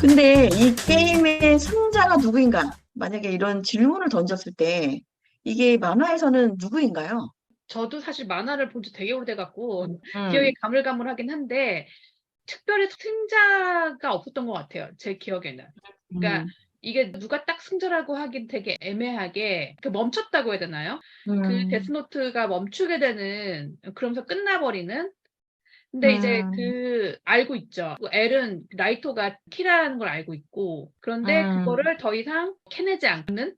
근데 이 게임의 승자가 누구인가? 만약에 이런 질문을 던졌을 때 이게 만화에서는 누구인가요? 저도 사실 만화를 본 지 되게 오래돼갖고 기억이 음, 가물가물하긴 한데 특별히 승자가 없었던 것 같아요. 제 기억에는. 그러니까 음, 이게 누가 딱 승자라고 하긴 되게 애매하게 그 멈췄다고 해야 되나요? 그 음, 데스노트가 멈추게 되는 그러면서 끝나버리는. 근데 이제 음, 그 알고 있죠. 그 엘은 라이토가 키라는 걸 알고 있고 그런데 음, 그거를 더 이상 캐내지 않는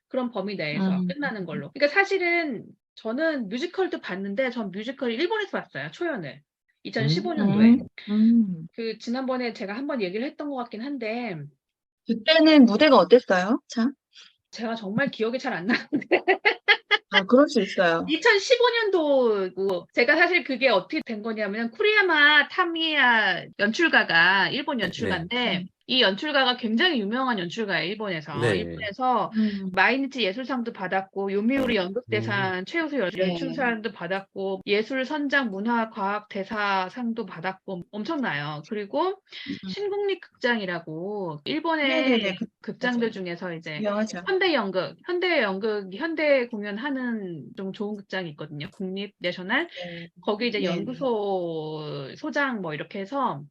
그런 범위 내에서 음, 끝나는 걸로. 그러니까 사실은 저는 뮤지컬도 봤는데 전 뮤지컬을 일본에서 봤어요. 초연을. 2015년도에. 음, 음. 그 지난번에 제가 한번 얘기를 했던 것 같긴 한데 그때는 무대가 어땠어요? 참? 제가 정말 기억이 잘 안 나는데 아, 그럴 수 있어요. 2015년도고 제가 사실 그게 어떻게 된 거냐면 쿠리야마 타미야 연출가가 일본 네. 연출가인데 네. 이 연출가가 굉장히 유명한 연출가예요. 일본에서. 네. 일본에서 음, 마이니치 예술상도 받았고 요미우리 음. 연극대상 최우수 네. 연출상도 받았고 예술선장 문화과학대사상도 받았고 엄청나요. 그리고 음. 신국립극장이라고 네네네. 일본의 극장들 맞아요. 중에서 이제 유명하죠. 현대 공연하는 좀 좋은 극장이 있거든요. 국립 내셔널. 네. 거기 이제 네네. 연구소 소장 뭐 이렇게 해서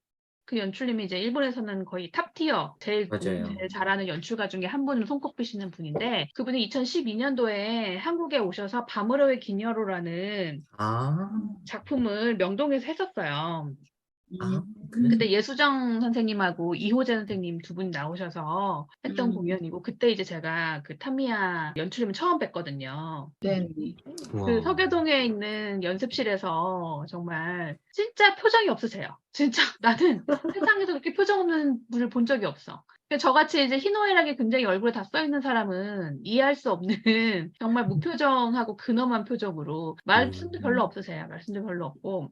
그 연출님이 이제 일본에서는 거의 탑티어 맞아요. 제일 잘하는 연출가 중에 한 분을 손꼽히시는 분인데 그분이 2012년도에 한국에 오셔서 밤으로의 기녀로라는 아, 작품을 명동에서 했었어요. 아, 그때 음, 그래서. 예수정 선생님하고 이호재 선생님 두 분이 나오셔서 했던 음, 공연이고 그때 이제 제가 그 타미야 연출님을 처음 뵀거든요. 네네. 그 와. 서교동에 있는 연습실에서 정말 진짜 표정이 없으세요. 진짜 나는 세상에서 그렇게 표정 없는 분을 본 적이 없어. 그러니까 저같이 이제 희노애락이 굉장히 얼굴에 다 써 있는 사람은 이해할 수 없는 정말 무표정하고 근엄한 표정으로 말씀도 별로 음. 없으세요. 말씀도 별로 없고.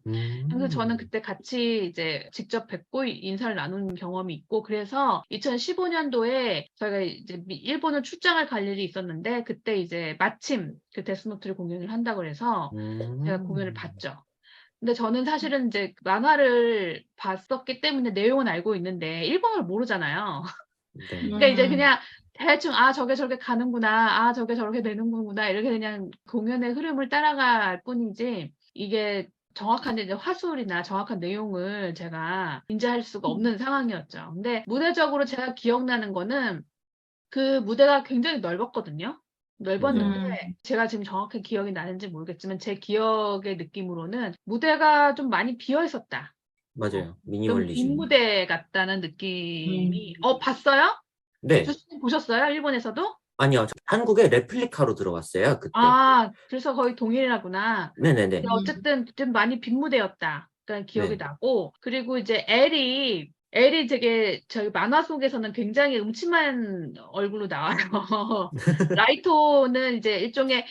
그래서 저는 음. 그때 같이 이제 직접 뵙고 인사를 나눈 경험이 있고 그래서 2015년도에 저희가 이제 일본을 출장을 갈 일이 있었는데 그때 이제 마침 그 데스노트를 공연을 한다고 그래서 제가 공연을 음. 봤죠. 근데 저는 사실은 이제 만화를 봤었기 때문에 내용은 알고 있는데 일본어를 모르잖아요. 네. 그러니까 이제 음, 그냥 대충 아 저게 저렇게 가는구나, 아 저게 저렇게 되는구나 이렇게 그냥 공연의 흐름을 따라갈 뿐이지 이게 정확한 이제 화술이나 정확한 내용을 제가 인지할 수가 없는 상황이었죠. 근데 무대적으로 제가 기억나는 거는 그 무대가 굉장히 넓었거든요. 넓었는데 맞아요. 음, 제가 지금 정확히 기억이 나는지 모르겠지만 제 기억의 느낌으로는 무대가 좀 많이 비어 있었다. 어, 맞아요. 좀 빈 미니멀리즘. 무대 같다는 느낌이 음. 봤어요? 네. 교수님 보셨어요? 일본에서도? 아니요. 한국에 레플리카로 들어갔어요, 그때. 아, 그래서 거의 동일하구나. 근데 네네네. 음, 어쨌든 좀 많이 빈 무대였다. 그러니까 기억이 네. 나고 그리고 이제 엘이 되게 저희 만화 속에서는 굉장히 음침한 얼굴로 나와요. 라이토는 이제 일종의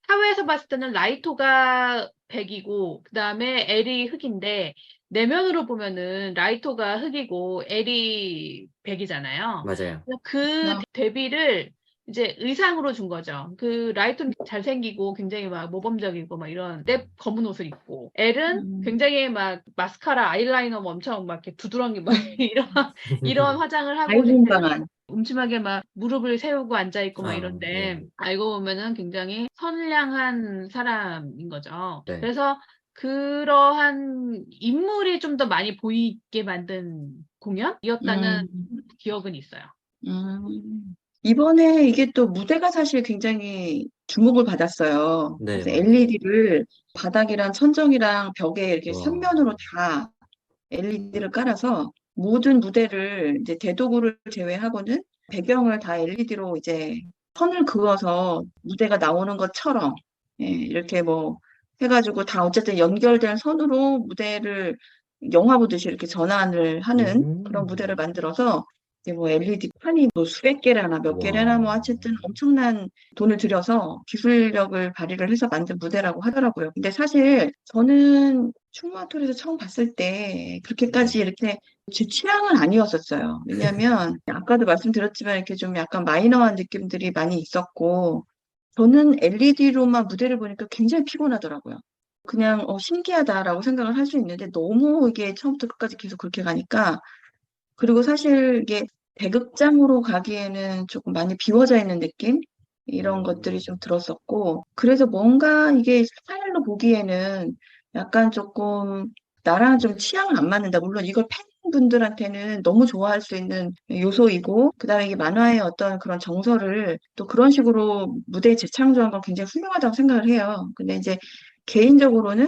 사회에서 봤을 때는 라이토가 백이고 그다음에 엘이 흑인데 내면으로 보면은 라이토가 흑이고 엘이 백이잖아요. 맞아요. 그래서 그 아, 대비를 이제 의상으로 준 거죠. 그 라이트는 잘생기고 굉장히 막 모범적이고 막 이런 내 검은 옷을 입고 엘은 음, 굉장히 막 마스카라 아이라이너 뭐 엄청 막 이렇게 두드러기 막 이런 화장을 하고 되게 자유분방한. 음침하게 막 무릎을 세우고 앉아 있고 막 아, 네. 이런데 알고 보면은 굉장히 선량한 사람인 거죠. 네. 그래서 그러한 인물이 좀 더 많이 보이게 만든 공연이었다는 음, 기억은 있어요. 이번에 이게 또 무대가 사실 굉장히 주목을 받았어요. 네, 그래서 맞아요. LED를 바닥이랑 천정이랑 벽에 이렇게 와. 삼면으로 다 LED를 깔아서 모든 무대를 이제 대도구를 제외하고는 배경을 다 LED로 이제 선을 그어서 무대가 나오는 것처럼 예, 이렇게 뭐 해가지고 다 어쨌든 연결된 선으로 무대를 영화 보듯이 이렇게 전환을 하는 그런 무대를 음. 만들어서 이제 뭐 LED 판이 뭐 수백 개라나 몇 개라나 뭐 와. 어쨌든 엄청난 돈을 들여서 기술력을 발휘를 해서 만든 무대라고 하더라고요. 근데 사실 저는 충무아토리에서 처음 봤을 때 그렇게까지 네. 이렇게 제 취향은 아니었었어요. 왜냐하면 아까도 말씀드렸지만 이렇게 좀 약간 마이너한 느낌들이 많이 있었고 저는 LED로만 무대를 보니까 굉장히 피곤하더라고요. 그냥 신기하다라고 생각을 할 수 있는데 너무 이게 처음부터 끝까지 계속 그렇게 가니까 그리고 사실 이게 대극장으로 가기에는 조금 많이 비워져 있는 느낌? 이런 것들이 좀 들었었고, 그래서 뭔가 이게 스타일로 보기에는 약간 조금 나랑 좀 취향은 안 맞는다. 물론 이걸 팬분들한테는 너무 좋아할 수 있는 요소이고, 그다음에 이게 만화의 어떤 그런 정서를 또 그런 식으로 무대에 재창조한 건 굉장히 훌륭하다고 생각을 해요. 근데 이제 개인적으로는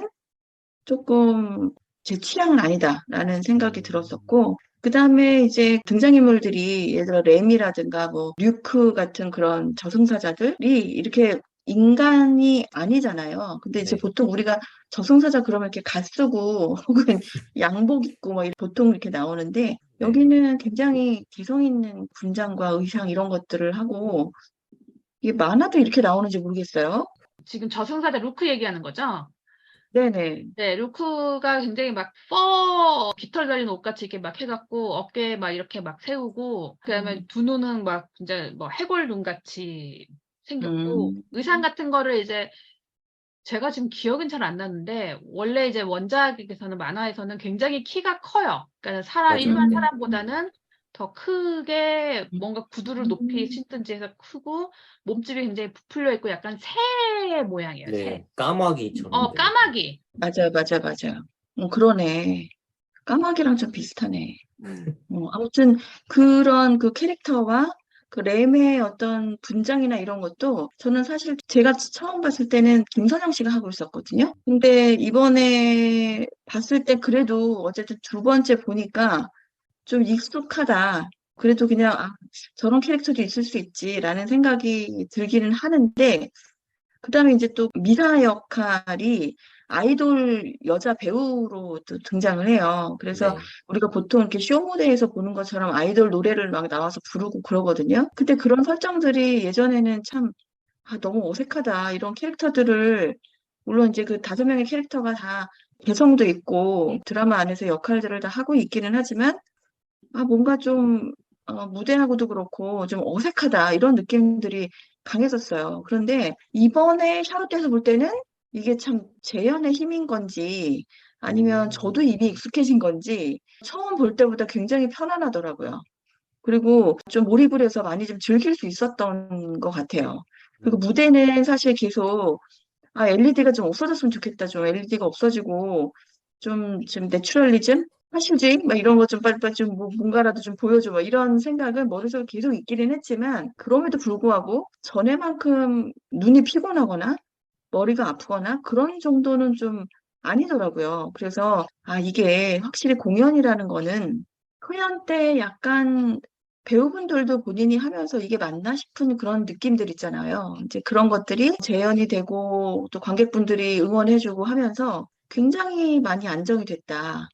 조금 제 취향은 아니다라는 생각이 들었었고, 그 다음에 이제 등장인물들이 예를 들어 램이라든가 뭐 류크 같은 그런 저승사자들이 이렇게 인간이 아니잖아요. 근데 이제 네. 보통 우리가 저승사자 그러면 이렇게 갓 쓰고 혹은 양복 입고 뭐 보통 이렇게 나오는데 네. 여기는 굉장히 개성 있는 분장과 의상 이런 것들을 하고 이게 만화도 이렇게 나오는지 모르겠어요. 지금 저승사자 루크 얘기하는 거죠? 네네. 네, 루크가 굉장히 막 깃털 달린 옷같이 이렇게 막 해갖고 어깨에 막 이렇게 막 세우고 그다음에 두 눈은 막 진짜 뭐 해골 눈 같이 생겼고 음, 의상 같은 거를 이제 제가 지금 기억은 잘 안 나는데 원래 이제 원작에서는 만화에서는 굉장히 키가 커요. 그러니까 일반 맞아요. 사람보다는 더 크게 뭔가 구두를 높이 음. 신든지 해서 크고 몸집이 굉장히 부풀려 있고 약간 새 모양이에요. 새. 네. 까마귀처럼 돼 있고. 까마귀. 맞아요, 맞아요, 맞아요. 그러네. 까마귀랑 좀 비슷하네. 아무튼 그런 그 캐릭터와 그 램의 어떤 분장이나 이런 것도 저는 사실 제가 처음 봤을 때는 김선영 씨가 하고 있었거든요. 근데 이번에 봤을 때 그래도 어쨌든 두 번째 보니까 좀 익숙하다. 그래도 그냥 저런 캐릭터도 있을 수 있지라는 생각이 들기는 하는데 그다음에 이제 또 미사 역할이 아이돌 여자 배우로 또 등장을 해요. 그래서 네. 우리가 보통 이렇게 쇼 무대에서 보는 것처럼 아이돌 노래를 막 나와서 부르고 그러거든요. 근데 그런 설정들이 예전에는 참 너무 어색하다. 이런 캐릭터들을 물론 이제 그 5명의 캐릭터가 다 개성도 있고 드라마 안에서 역할들을 다 하고 있기는 하지만 뭔가 좀 무대하고도 그렇고 좀 어색하다 이런 느낌들이 강했었어요. 그런데 이번에 샤롯에서 볼 때는 이게 참 재현의 힘인 건지 아니면 저도 음. 이미 익숙해진 건지 처음 볼 때보다 굉장히 편안하더라고요. 그리고 좀 몰입을 해서 많이 좀 즐길 수 있었던 것 같아요. 그리고 무대는 사실 계속 LED가 좀 없어졌으면 좋겠다. 좀 LED가 없어지고 좀 내추럴리즘? 하시지? 막 이런 거 좀 빨리빨리 좀 뭔가라도 좀 보여줘. 막 이런 생각은 머릿속에 계속 있기는 했지만 그럼에도 불구하고 전에만큼 눈이 피곤하거나 머리가 아프거나 그런 정도는 좀 아니더라고요. 그래서 이게 확실히 공연이라는 거는 공연 때 약간 배우분들도 본인이 하면서 이게 맞나 싶은 그런 느낌들 있잖아요. 이제 그런 것들이 재현이 되고 또 관객분들이 응원해주고 하면서 굉장히 많이 안정이 됐다.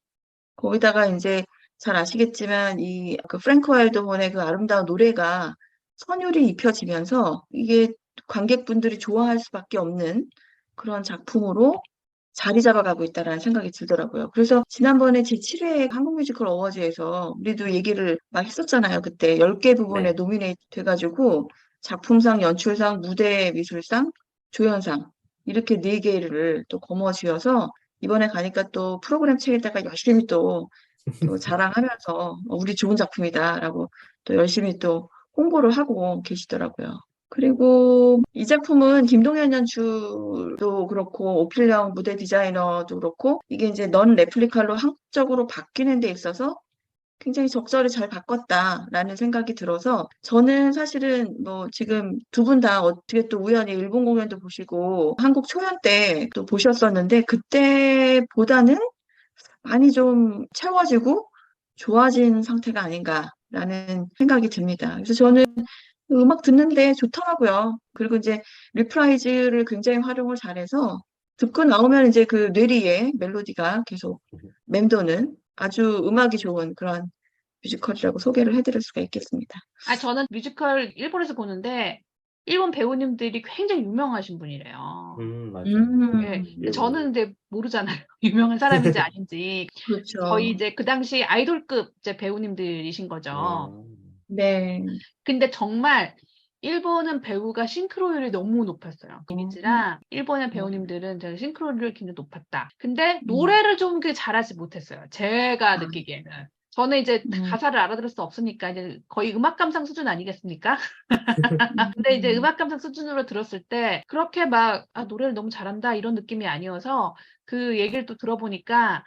거기다가 이제 잘 아시겠지만 이 그 프랭크 와일드먼의 그 아름다운 노래가 선율이 입혀지면서 이게 관객분들이 좋아할 수밖에 없는 그런 작품으로 자리 잡아가고 있다라는 생각이 들더라고요. 그래서 지난번에 제7회 한국 뮤지컬 어워즈에서 우리도 얘기를 막 했었잖아요. 그때 10개 부분에 네. 노미네이트 돼가지고 작품상, 연출상, 무대 미술상, 조연상 이렇게 4개를 또 거머쥐어서 이번에 가니까 또 프로그램 책에다가 열심히 또 자랑하면서 우리 좋은 작품이다라고 또 열심히 또 홍보를 하고 계시더라고요. 그리고 이 작품은 김동현 연출도 그렇고 오필영 무대 디자이너도 그렇고 이게 이제 넌 레플리카로 한국적으로 바뀌는 데 있어서 굉장히 적절히 잘 바꿨다라는 생각이 들어서 저는 사실은 뭐 지금 두 분 다 어떻게 또 우연히 일본 공연도 보시고 한국 초연 때 또 보셨었는데 그때보다는 많이 좀 채워지고 좋아진 상태가 아닌가라는 생각이 듭니다. 그래서 저는 음악 듣는데 좋더라고요. 그리고 이제 리프라이즈를 굉장히 활용을 잘해서 듣고 나오면 이제 그 뇌리에 멜로디가 계속 맴도는 아주 음악이 좋은 그런 뮤지컬이라고 소개를 해드릴 수가 있겠습니다. 저는 뮤지컬 일본에서 보는데 일본 배우님들이 굉장히 유명하신 분이래요. 맞아요. 예. 일본에. 저는 근데 모르잖아요. 유명한 사람인지 아닌지. 거의 그렇죠. 이제 그 당시 아이돌급 이제 배우님들이신 거죠. 네. 근데 정말 일본은 배우가 싱크로율이 너무 높았어요. 음, 이미지랑 일본의 음, 배우님들은 되게 싱크로율이 굉장히 높았다. 근데 음. 노래를 좀 잘하지 못했어요. 제가 아, 느끼기에는. 저는 이제 음, 가사를 알아들을 수 없으니까 이제 거의 음악 감상 수준 아니겠습니까? 근데 이제 음악 감상 수준으로 들었을 때 그렇게 막 노래를 너무 잘한다 이런 느낌이 아니어서 그 얘기를 또 들어보니까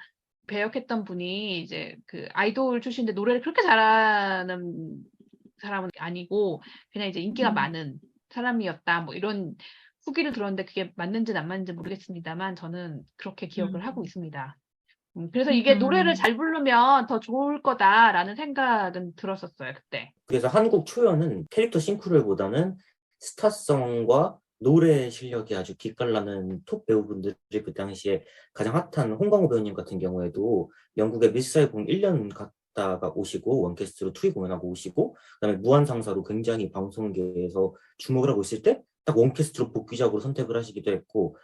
배역했던 분이 이제 그 아이돌 출신인데 노래를 그렇게 잘하는 사람은 아니고 그냥 이제 인기가 음, 많은 사람이었다 뭐 이런 후기를 들었는데 그게 맞는지는 안 맞는지 모르겠습니다만 저는 그렇게 기억을 하고 음, 있습니다. 그래서 이게 노래를 음, 잘 부르면 더 좋을 거다라는 생각은 들었었어요, 그때. 그래서 한국 초연은 캐릭터 싱크로율보다는 스타성과 노래 실력이 아주 기깔나는 톱 배우분들이 그 당시에 가장 핫한 홍광호 배우님 같은 경우에도 영국의 미스 사이공 1년 갔다가 오시고 원캐스트로 투입 공연하고 오시고 그다음에 무한상사로 굉장히 방송계에서 주목을 하고 있을 때 딱 원캐스트로 복귀작으로 선택을 하시기도 했고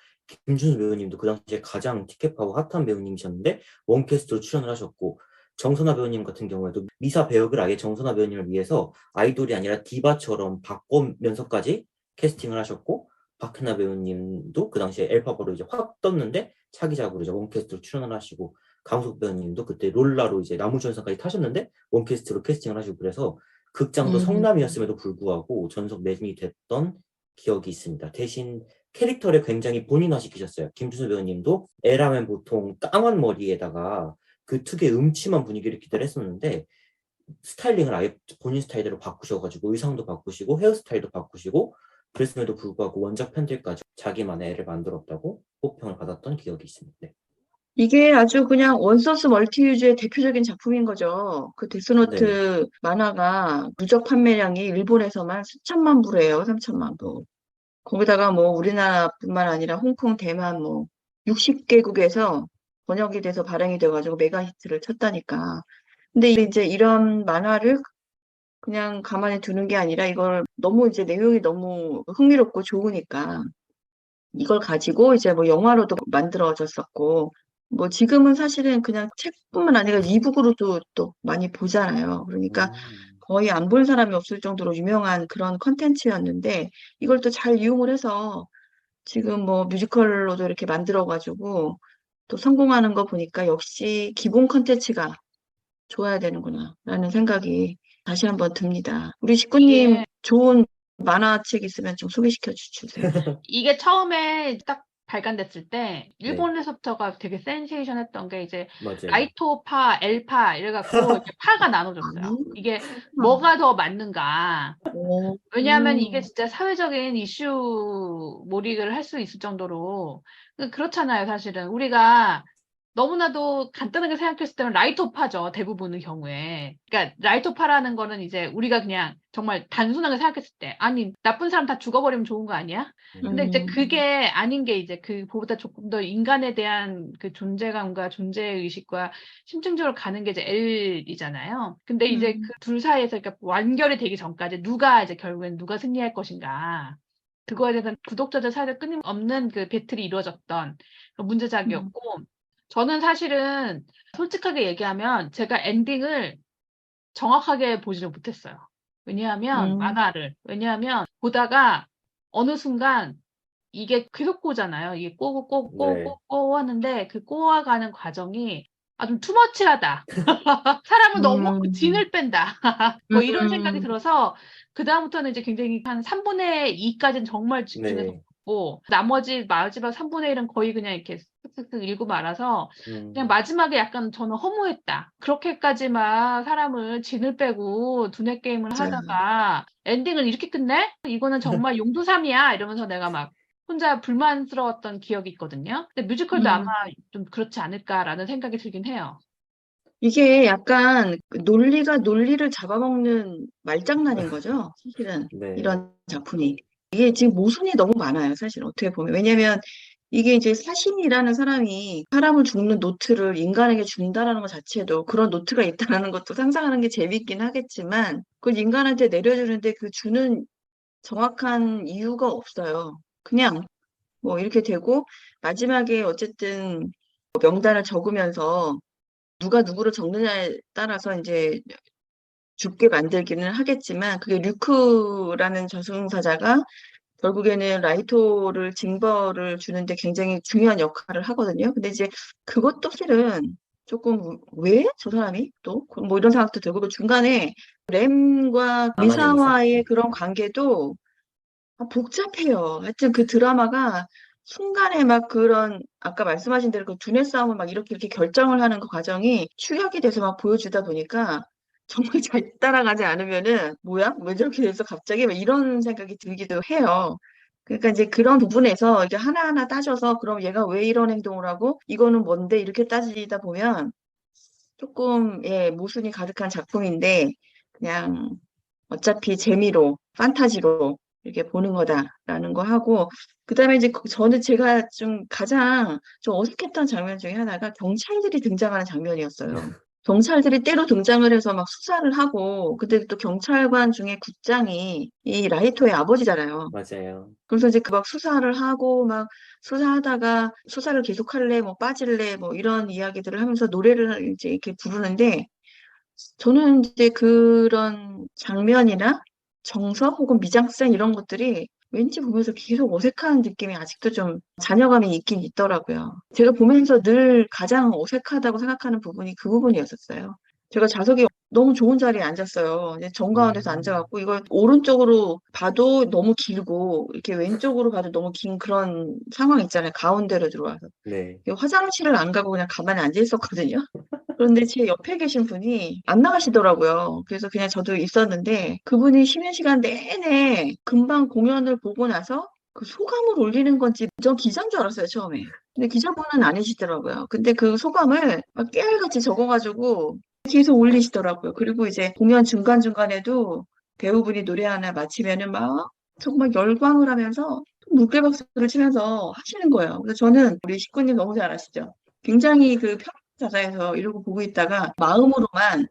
김준수 배우님도 그 당시에 가장 티켓파워 핫한 배우님이셨는데 원캐스트로 출연을 하셨고 정선아 배우님 같은 경우에도 미사 배역을 아예 정선아 배우님을 위해서 아이돌이 아니라 디바처럼 바꾸면서까지 캐스팅을 하셨고 박해나 배우님도 그 당시에 엘파바로 이제 확 떴는데 차기작으로 이제 원캐스트로 출연을 하시고 강석 배우님도 그때 롤라로 이제 나무주연상까지 타셨는데 원캐스트로 캐스팅을 하시고 그래서 극장도 음. 성남이었음에도 불구하고 전속 매진이 됐던 기억이 있습니다. 대신 캐릭터를 굉장히 본인화시키셨어요. 김준수 배우님도 에라면 보통 까만 머리에다가 그 특유의 음침한 분위기를 기대를 했었는데 스타일링을 아예 본인 스타일대로 바꾸셔가지고 의상도 바꾸시고 헤어스타일도 바꾸시고 그랬음에도 불구하고 원작 팬들까지 자기만의 애를 만들었다고 호평을 받았던 기억이 있습니다. 네. 이게 아주 그냥 원소스 멀티유즈의 대표적인 작품인 거죠. 그 네네. 데스노트 만화가 누적 판매량이 일본에서만 수천만 부래요. 3천만 부. 거기다가 뭐 우리나라뿐만 아니라 홍콩, 대만 뭐 60개국에서 번역이 돼서 발행이 돼가지고 메가 히트를 쳤다니까. 근데 이제 이런 만화를 그냥 가만히 두는 게 아니라 이걸 너무 이제 내용이 너무 흥미롭고 좋으니까 이걸 가지고 이제 뭐 영화로도 만들어졌었고, 뭐 지금은 사실은 그냥 책뿐만 아니라 이북으로도 또 많이 보잖아요. 그러니까 음, 거의 안 본 사람이 없을 정도로 유명한 그런 컨텐츠였는데, 이걸 또 잘 이용을 해서 지금 뭐 뮤지컬로도 이렇게 만들어가지고 또 성공하는 거 보니까 역시 기본 컨텐츠가 좋아야 되는구나, 라는 생각이 다시 한번 듭니다. 우리 식구님 이게 좋은 만화책 있으면 좀 소개시켜 주세요. 이게 처음에 딱 발간됐을 때 네, 일본에서부터가 되게 센세이션 했던 게 이제 맞아요. 라이토파, 엘파 이래 갖고 이렇게 파가 나눠졌어요. 이게 뭐가 더 맞는가. 오, 왜냐하면 이게 진짜 사회적인 이슈 몰입을 할 수 있을 정도로 그렇잖아요, 사실은. 우리가 너무나도 간단하게 생각했을 때는 라이토파죠, 대부분의 경우에. 그러니까 라이토파라는 거는 이제 우리가 그냥 정말 단순하게 생각했을 때 아니 나쁜 사람 다 죽어버리면 좋은 거 아니야? 근데 이제 음, 그게 아닌 게 이제 그보다 조금 더 인간에 대한 그 존재감과 존재의식과 심층적으로 가는 게 이제 L이잖아요. 근데 이제 그 둘 사이에서 그러니까 완결이 되기 전까지 누가 이제 결국엔 누가 승리할 것인가. 그거에 대한 구독자들 사이에 끊임없는 그 배틀이 이루어졌던 그 문제작이었고, 저는 사실은 솔직하게 얘기하면 제가 엔딩을 정확하게 보지를 못했어요. 왜냐하면 음, 왜냐하면 보다가 어느 순간 이게 계속 꼬잖아요. 이게 네. 꼬고 하는데 그 꼬아가는 과정이 좀 투머치하다. 사람을 너무 음, 진을 뺀다. 뭐 이런 생각이 음, 들어서 그다음부터는 이제 굉장히 한 3분의 2까지는 정말 집중해서 네. 보고 나머지 마지막 3분의 1은 거의 그냥 이렇게 쓱쓱쓱 읽고 말아서 그냥 음, 마지막에 약간 저는 허무했다. 그렇게까지 막 사람을 진을 빼고 두뇌 게임을 맞아. 하다가 엔딩을 이렇게 끝내? 이거는 정말 용두삼이야. 이러면서 내가 막 혼자 불만스러웠던 기억이 있거든요. 근데 뮤지컬도 아마 음. 좀 그렇지 않을까라는 생각이 들긴 해요. 이게 약간 그 논리가 논리를 잡아먹는 말장난인 거죠. 사실은 네. 이런 작품이. 이게 지금 모순이 너무 많아요. 사실 어떻게 보면. 왜냐면 이게 이제 사신이라는 사람이 사람을 죽는 노트를 인간에게 준다라는 것 자체도 그런 노트가 있다라는 것도 상상하는 게 재밌긴 하겠지만 그걸 인간한테 내려주는데 그 주는 정확한 이유가 없어요. 그냥 뭐 이렇게 되고 마지막에 어쨌든 명단을 적으면서 누가 누구를 적느냐에 따라서 이제 죽게 만들기는 하겠지만 그게 류크라는 저승사자가 결국에는 라이토를 징벌을 주는데 굉장히 중요한 역할을 하거든요. 근데 이제 그것도 실은 조금 왜 저 사람이 또 뭐 이런 생각도 들고 그 중간에 램과 나만의 이사. 미사와의 그런 관계도 복잡해요. 하여튼 그 드라마가 순간에 막 그런 아까 말씀하신 대로 그 두뇌 싸움을 막 이렇게 결정을 하는 그 과정이 축약이 돼서 막 보여주다 보니까 정말 잘 따라가지 않으면은 뭐야? 왜 저렇게 돼서 갑자기 막 이런 생각이 들기도 해요. 그러니까 이제 그런 부분에서 이게 하나하나 따져서 그럼 얘가 왜 이런 행동을 하고 이거는 뭔데 이렇게 따지다 보면 조금 예, 모순이 가득한 작품인데 그냥 어차피 재미로, 판타지로 이렇게 보는 거다라는 거 하고, 그 다음에 이제 저는 제가 좀 가장 좀 어색했던 장면 중에 하나가 경찰들이 등장하는 장면이었어요. 경찰들이 때로 등장을 해서 막 수사를 하고, 근데 또 경찰관 중에 국장이 이 라이토의 아버지잖아요. 맞아요. 그래서 이제 그 막 수사를 하고 막 수사하다가 수사를 계속할래, 뭐 빠질래, 뭐 이런 이야기들을 하면서 노래를 이제 이렇게 부르는데 저는 이제 그런 장면이나 정서 혹은 미장센 이런 것들이 왠지 보면서 계속 어색한 느낌이 아직도 좀 잔여감이 있긴 있더라고요. 제가 보면서 늘 가장 어색하다고 생각하는 부분이 그 부분이었었어요. 제가 좌석에 너무 좋은 자리에 앉았어요. 이제 정가운데서 앉아갖고 이걸 오른쪽으로 봐도 너무 길고 이렇게 왼쪽으로 봐도 너무 긴 그런 상황 있잖아요. 가운데로 들어와서. 네. 화장실을 안 가고 그냥 가만히 앉아 있었거든요. 그런데 제 옆에 계신 분이 안 나가시더라고요. 그래서 그냥 저도 있었는데 그분이 쉬는 시간 내내 금방 공연을 보고 나서 그 소감을 올리는 건지 저 기자인 줄 알았어요, 처음에. 근데 기자분은 아니시더라고요. 근데 그 소감을 막 깨알같이 적어가지고 계속 올리시더라고요. 그리고 이제 공연 중간중간에도 배우분이 노래 하나 마치면은 막 정말 열광을 하면서 물개박수를 치면서 하시는 거예요. 그래서 저는 우리 식구님 너무 잘 아시죠? 굉장히 그 자사에서 이러고 보고 있다가 마음으로만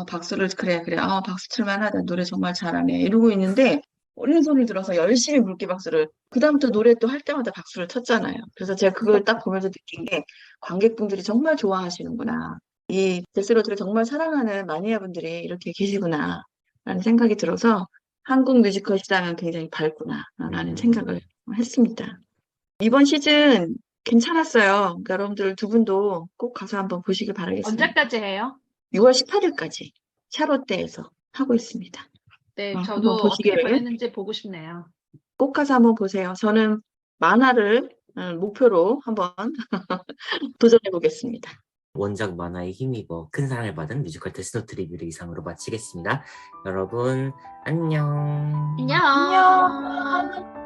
박수를 그래 박수 칠만하다 노래 정말 잘하네 이러고 있는데 오른손을 들어서 열심히 물개박수를 그다음부터 노래 또 할 때마다 박수를 쳤잖아요. 그래서 제가 그걸 딱 보면서 느낀 게 관객분들이 정말 좋아하시는구나. 이 데스노트를 정말 사랑하는 마니아분들이 이렇게 계시구나 라는 생각이 들어서 한국 뮤지컬 시장은 굉장히 밝구나 라는 생각을 했습니다. 이번 시즌 괜찮았어요. 그러니까 여러분들 두 분도 꼭 가서 한번 보시길 바라겠습니다. 언제까지 해요? 6월 18일까지 샤롯대에서 하고 있습니다. 네, 한번 저도 어떻게 보시기를 보냈는지 보고 싶네요. 꼭 가서 한번 보세요. 저는 만화를 목표로 한번 도전해 보겠습니다. 원작 만화에 힘입어 큰 사랑을 받은 뮤지컬 데스노트 리뷰를 이상으로 마치겠습니다. 여러분 안녕. 안녕. 안녕.